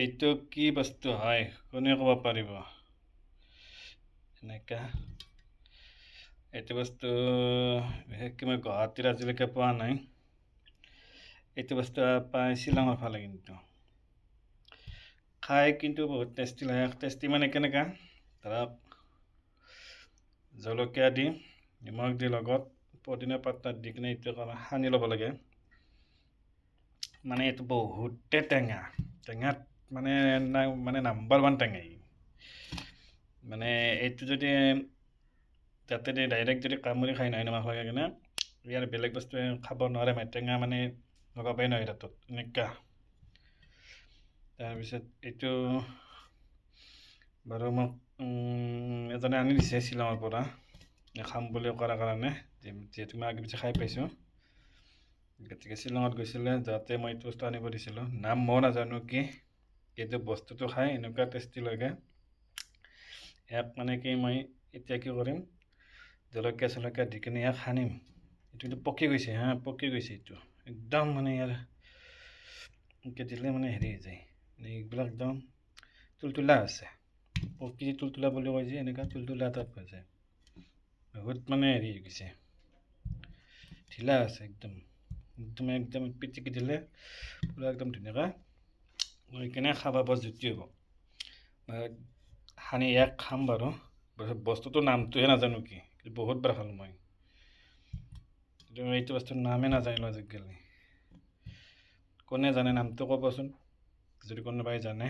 এইটো কি বস্তু হয় কোনে ক'ব পাৰিব? এনেকা এইটো বস্তু বিশেষকৈ মই গুৱাহাটীত আজিলৈকে পোৱা নাই। এইটো বস্তু পাই শ্বিলঙৰ ফালে, কিন্তু খাই কিন্তু বহুত টেষ্টি লাগে। টেষ্টি মানে কেনেকা, ধৰক জলকীয়া দি নিমখ দি লগত পদিনা পাত দি কিনে এইটো সানি ল'ব লাগে। মানে এইটো বহুতে টেঙা, টেঙাত মানে নাম্বাৰ 1 টেঙা। মানে এইটো যদি তাতে ডাইৰেক্ট যদি কামুৰি খাই নহয় নিমখ লগাই কিনে, ইয়াৰ বেলেগ বস্তুৱে খাব নোৱাৰে। মানে টেঙা মানে লগাবই নোৱাৰে তাত এনেকুৱা। তাৰপিছত এইটো বাৰু মোক এজনে আনি দিছে শ্বিলঙৰ পৰা খাম বুলি কৰাৰ কাৰণে, যিহেতু মই আগে পিছে খাই পাইছোঁ। গতিকে শ্বিলঙত গৈছিলে যাতে মই এইটো বস্তু আনিব দিছিলোঁ। নাম মই নাজানো কি, কিন্তু বস্তুটো খাই এনেকুৱা টেষ্টি লাগে। ইয়াক মানে কি মই এতিয়া কি কৰিম, জলকীয়া চলকীয়া দি কিনে ইয়াক সানিম। এইটো কিন্তু পকি গৈছে, পকি গৈছে এইটো একদম। মানে ইয়াৰ এনেকৈ দিলে মানে হেৰি হৈ যায়, এইবিলাক একদম তুলতুলা আছে। পকি তুলতুলা বুলি কয় যে, এনেকুৱা তুলতুলা টাইপ হৈ যায়। বহুত মানে হেৰি হৈ গৈছে, ঢিলা আছে একদম। একদম একদম পিটিকি দিলে পূৰা একদম ধুনীয়াকৈ লৈ কিনে খাব পৰা জুতি হ'ব। সানি ইয়াক খাম বাৰু। বস্তুটোৰ নামটোহে নাজানো কি, বহুত বাৰ খালোঁ মই। এইটো বস্তুৰ নামেই নাজানিলোঁ আজিকালি। কোনে জানে নামটো ক'বচোন, যদি কোনোবাই জানে।